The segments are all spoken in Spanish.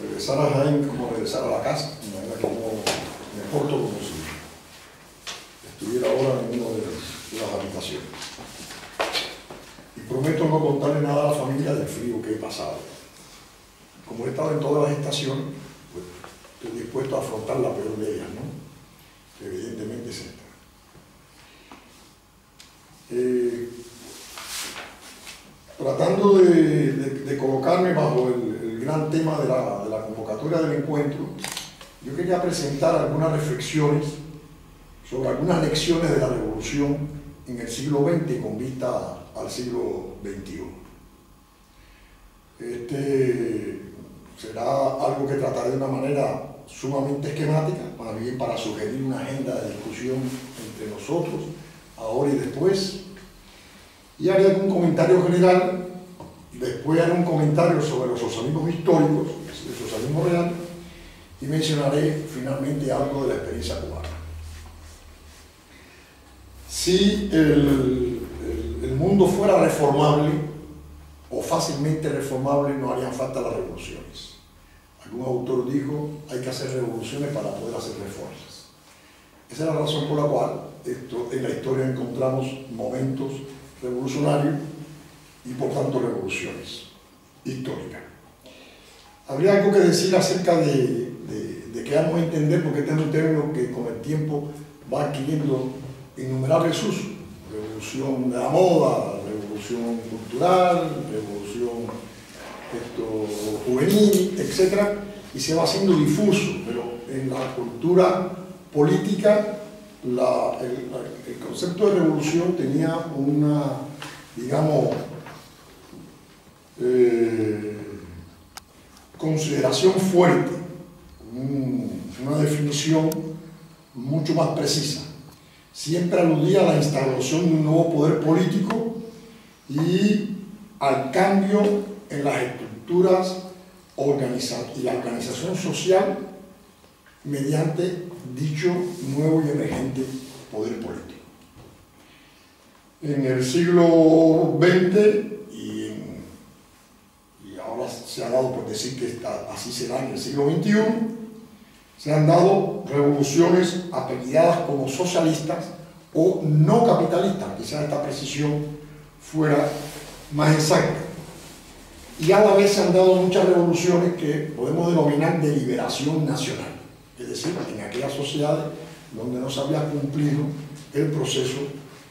regresar a Jaén como regresar a la casa, de manera que no me porto como si estuviera ahora en una de las habitaciones. Y prometo no contarle nada a la familia del frío que he pasado. Como he estado en todas las estaciones, pues estoy dispuesto a afrontar la peor de ellas, ¿no? Que evidentemente es esta. Tratando de colocarme bajo el gran tema de la convocatoria del encuentro, yo quería presentar algunas reflexiones sobre algunas lecciones de la revolución en el siglo XX con vista al siglo XXI. Este será algo que trataré de una manera sumamente esquemática, más bien para sugerir una agenda de discusión entre nosotros, ahora y después, y haré algún comentario general, después haré un comentario sobre los socialismos históricos, el socialismo real, y mencionaré finalmente algo de la experiencia cubana. Si el mundo fuera reformable o fácilmente reformable, no harían falta las revoluciones. Algún autor dijo, hay que hacer revoluciones para poder hacer reformas. Esa es la razón por la cual en la historia encontramos momentos revolucionarios y por tanto revoluciones históricas. Habría algo que decir acerca de que vamos a entender, porque este es un término que con el tiempo va adquiriendo innumerables usos. Revolución de la moda, revolución cultural, revolución juvenil, etc. Y se va haciendo difuso, pero en la cultura política el concepto de revolución tenía una, digamos, consideración fuerte, una definición mucho más precisa. Siempre aludía a la instauración de un nuevo poder político y al cambio en las estructuras y la organización social mediante dicho nuevo y emergente poder político. En el siglo XX, y ahora se ha dado por decir que así será en el siglo XXI, se han dado revoluciones apellidadas como socialistas o no capitalistas, quizás esta precisión fuera más exacta. Y a la vez se han dado muchas revoluciones que podemos denominar de liberación nacional, es decir, en aquellas sociedades donde no se había cumplido el proceso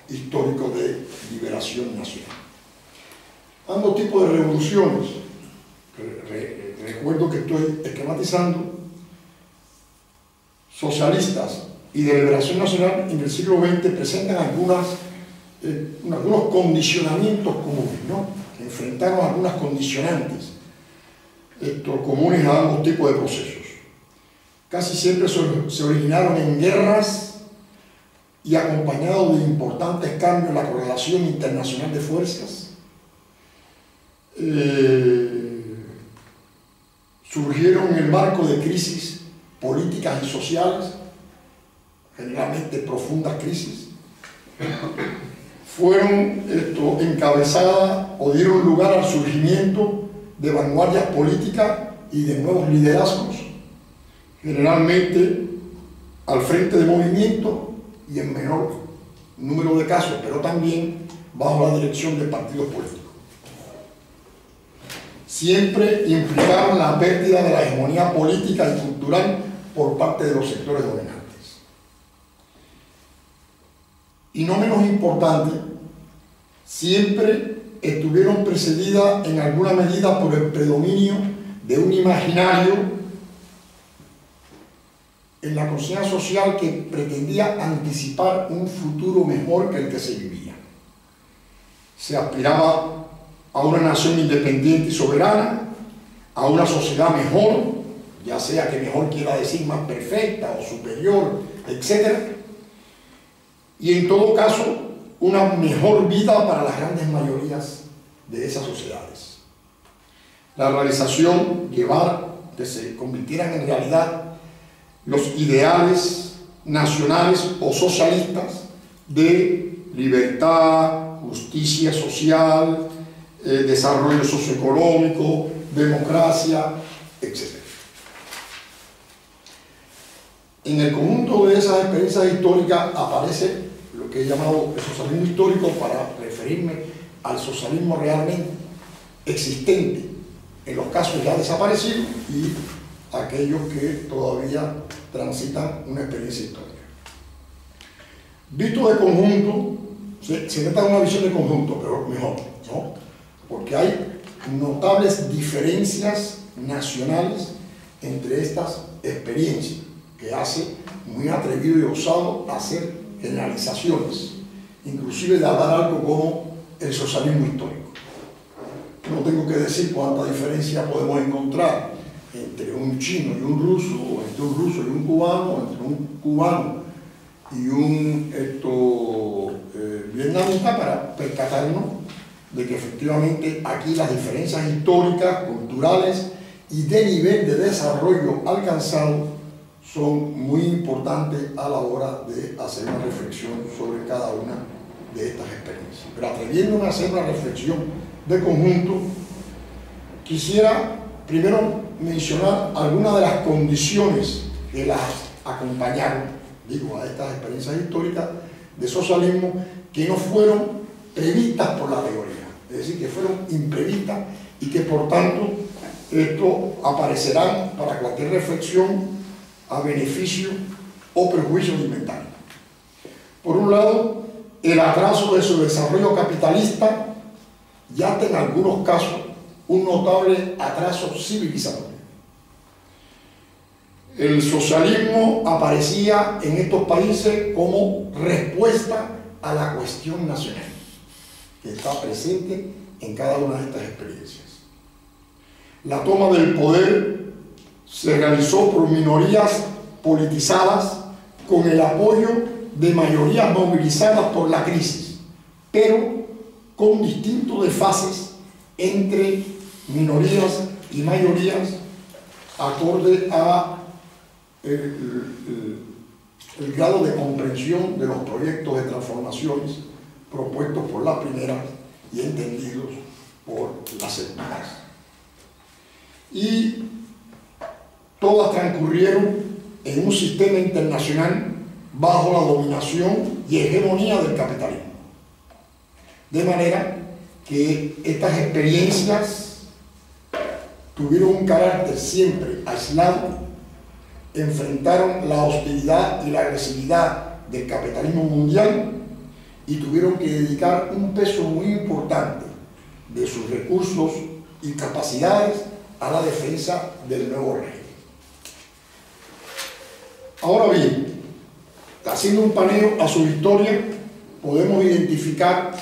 histórico de liberación nacional. Ambos tipos de revoluciones, recuerdo que estoy esquematizando, socialistas y de liberación nacional en el siglo XX presentan algunos condicionamientos comunes, ¿no? Enfrentaron algunas condicionantes comunes a ambos tipos de procesos. Casi siempre se originaron en guerras y acompañados de importantes cambios en la correlación internacional de fuerzas. Surgieron en el marco de crisis políticas y sociales, generalmente profundas crisis. Fueron encabezadas o dieron lugar al surgimiento de vanguardias políticas y de nuevos liderazgos, generalmente al frente de movimientos y en menor número de casos, pero también bajo la dirección de partidos políticos. Siempre implicaron la pérdida de la hegemonía política y cultural por parte de los sectores dominantes. Y no menos importante, siempre estuvieron precedidas en alguna medida por el predominio de un imaginario en la conciencia social que pretendía anticipar un futuro mejor que el que se vivía. Se aspiraba a una nación independiente y soberana, a una sociedad mejor, ya sea que mejor quiera decir más perfecta o superior, etc. Y en todo caso, una mejor vida para las grandes mayorías de esas sociedades. La realización, llevar que se convirtieran en realidad los ideales nacionales o socialistas de libertad, justicia social, desarrollo socioeconómico, democracia, etc. En el conjunto de esas experiencias históricas aparece lo que he llamado el socialismo histórico para referirme al socialismo realmente existente en los casos ya desaparecidos y aquellos que todavía transitan una experiencia histórica. Visto de conjunto, se trata de una visión de conjunto, pero mejor, ¿no? Porque hay notables diferencias nacionales entre estas experiencias, que hace muy atrevido y osado hacer generalizaciones, inclusive de hablar algo como el socialismo histórico. No tengo que decir cuánta diferencia podemos encontrar entre un chino y un ruso, o entre un ruso y un cubano, o entre un cubano y un vietnamita, para percatarnos de que efectivamente aquí las diferencias históricas, culturales y de nivel de desarrollo alcanzado son muy importantes a la hora de hacer una reflexión sobre cada una de estas experiencias. Pero atreviéndome a hacer una reflexión de conjunto, quisiera primero mencionar algunas de las condiciones que las acompañaron, digo, a estas experiencias históricas de socialismo, que no fueron previstas por la teoría, es decir, que fueron imprevistas y que por tanto esto aparecerán para cualquier reflexión a beneficio o perjuicio de inventario. Por un lado, el atraso de su desarrollo capitalista, ya en algunos casos un notable atraso civilizatorio. El socialismo aparecía en estos países como respuesta a la cuestión nacional, que está presente en cada una de estas experiencias. La toma del poder se realizó por minorías politizadas con el apoyo de mayorías movilizadas por la crisis, pero con distintos desfases entre minorías y mayorías acorde a el grado de comprensión de los proyectos de transformaciones propuestos por las primeras y entendidos por las segundas. Y todas transcurrieron en un sistema internacional bajo la dominación y hegemonía del capitalismo. De manera que estas experiencias tuvieron un carácter siempre aislado, enfrentaron la hostilidad y la agresividad del capitalismo mundial y tuvieron que dedicar un peso muy importante de sus recursos y capacidades a la defensa del nuevo régimen. Ahora bien, haciendo un paneo a su historia, podemos identificar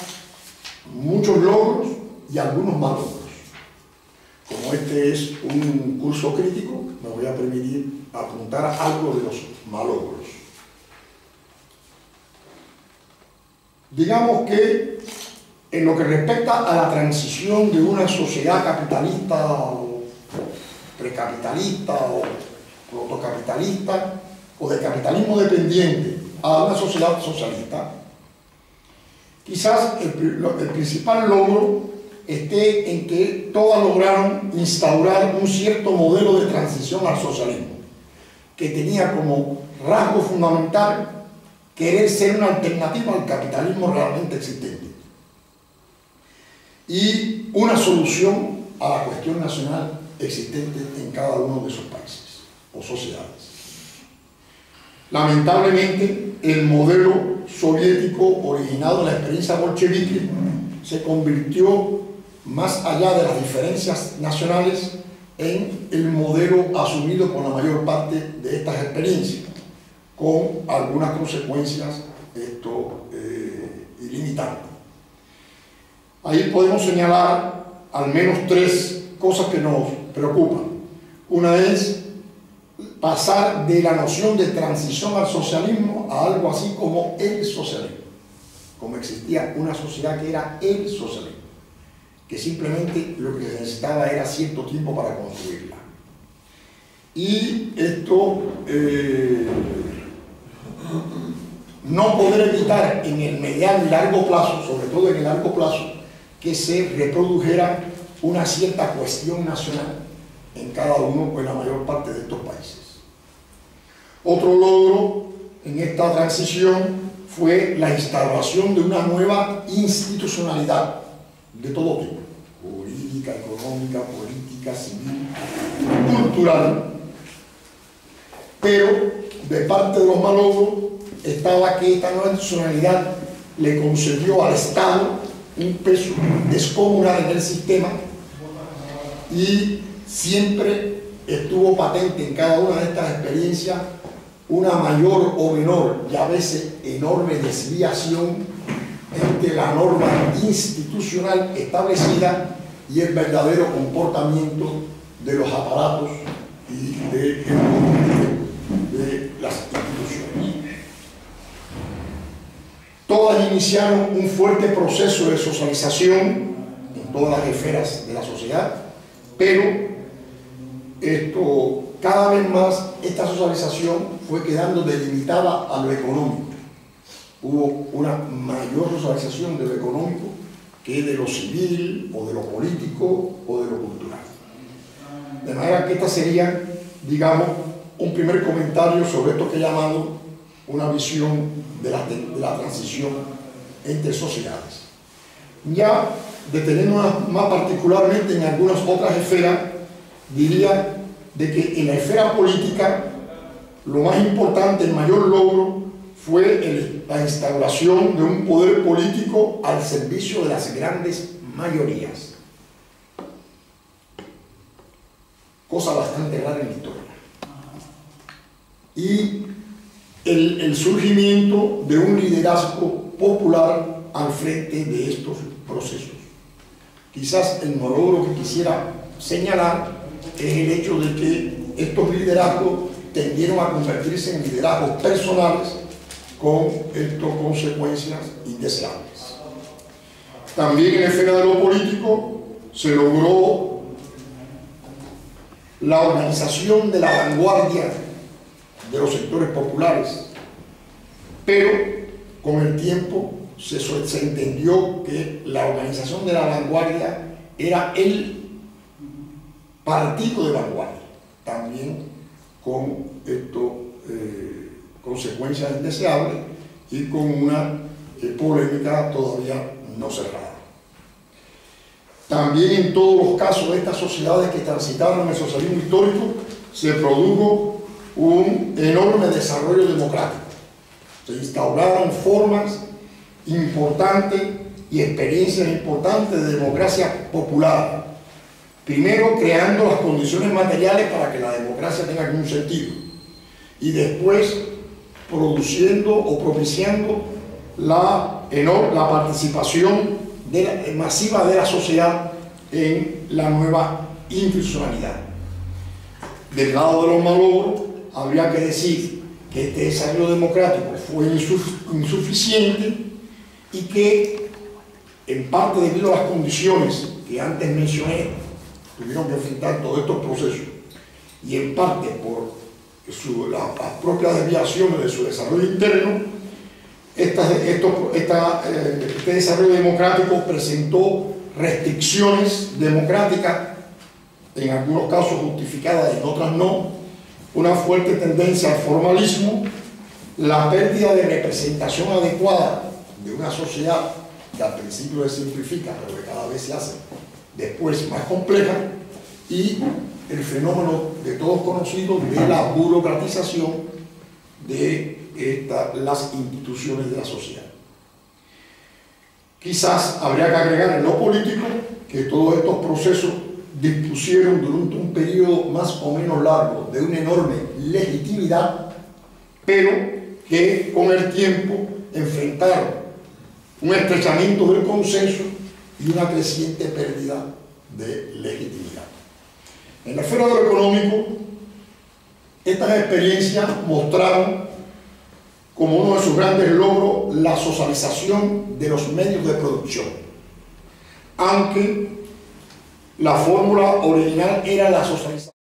muchos logros y algunos malogros. Como este es un curso crítico, me voy a permitir apuntar algo de los malogros. Digamos que en lo que respecta a la transición de una sociedad capitalista o precapitalista o protocapitalista o de capitalismo dependiente a una sociedad socialista, quizás el principal logro esté en que todas lograron instaurar un cierto modelo de transición al socialismo, que tenía como rasgo fundamental querer ser una alternativa al capitalismo realmente existente y una solución a la cuestión nacional existente en cada uno de esos países o sociedades. Lamentablemente, el modelo soviético originado en la experiencia bolchevique se convirtió, más allá de las diferencias nacionales, en el modelo asumido por la mayor parte de estas experiencias, con algunas consecuencias ilimitantes. Ahí podemos señalar al menos tres cosas que nos preocupan. Una es pasar de la noción de transición al socialismo a algo así como el socialismo, como existía una sociedad que era el socialismo, que simplemente lo que se necesitaba era cierto tiempo para construirla. Y esto no poder evitar en el mediano y largo plazo, sobre todo en el largo plazo, que se reprodujera una cierta cuestión nacional en cada uno o en la mayor parte de estos países. Otro logro en esta transición fue la instauración de una nueva institucionalidad de todo tipo, jurídica, económica, política, civil, cultural, pero de parte de los malogros estaba que esta nueva institucionalidad le concedió al Estado un peso descomunal en el sistema y siempre estuvo patente en cada una de estas experiencias una mayor o menor y a veces enorme desviación entre la norma institucional establecida y el verdadero comportamiento de los aparatos y de las instituciones. Todas iniciaron un fuerte proceso de socialización en todas las esferas de la sociedad, pero cada vez más esta socialización fue quedando delimitada a lo económico. Hubo una mayor socialización de lo económico que de lo civil, o de lo político, o de lo cultural. De manera que esta sería, digamos, un primer comentario sobre esto que he llamado una visión de la transición entre sociedades. Ya deteniéndonos más particularmente en algunas otras esferas, diría de que en la esfera política lo más importante, el mayor logro, fue la instauración de un poder político al servicio de las grandes mayorías. Cosa bastante rara en la historia. Y el surgimiento de un liderazgo popular al frente de estos procesos. Quizás el logro que quisiera señalar es el hecho de que estos liderazgos tendieron a convertirse en liderazgos personales con estas consecuencias indeseables. También en la esfera de lo político se logró la organización de la vanguardia de los sectores populares, pero con el tiempo se entendió que la organización de la vanguardia era el partido de vanguardia, también con consecuencias indeseables y con una polémica todavía no cerrada. También en todos los casos de estas sociedades que transitaron el socialismo histórico se produjo un enorme desarrollo democrático. Se instauraron formas importantes y experiencias importantes de democracia popular. Primero creando las condiciones materiales para que la democracia tenga algún sentido y después produciendo o propiciando la participación masiva de la sociedad en la nueva institucionalidad. Del lado de los malogros, habría que decir que este desarrollo democrático fue insuficiente y que, en parte debido a las condiciones que antes mencioné, tuvieron que enfrentar todos estos procesos, y en parte por las propias desviaciones de su desarrollo interno, este desarrollo democrático presentó restricciones democráticas, en algunos casos justificadas y en otras no, una fuerte tendencia al formalismo, la pérdida de representación adecuada de una sociedad que al principio se simplifica, pero que cada vez se hace después más compleja, y el fenómeno de todos conocidos de la burocratización de las instituciones de la sociedad. Quizás habría que agregar en lo político que todos estos procesos dispusieron durante un periodo más o menos largo de una enorme legitimidad, pero que con el tiempo enfrentaron un estrechamiento del consenso y una creciente pérdida de legitimidad. En la esfera de lo económico, estas experiencias mostraron como uno de sus grandes logros la socialización de los medios de producción, aunque la fórmula original era la socialización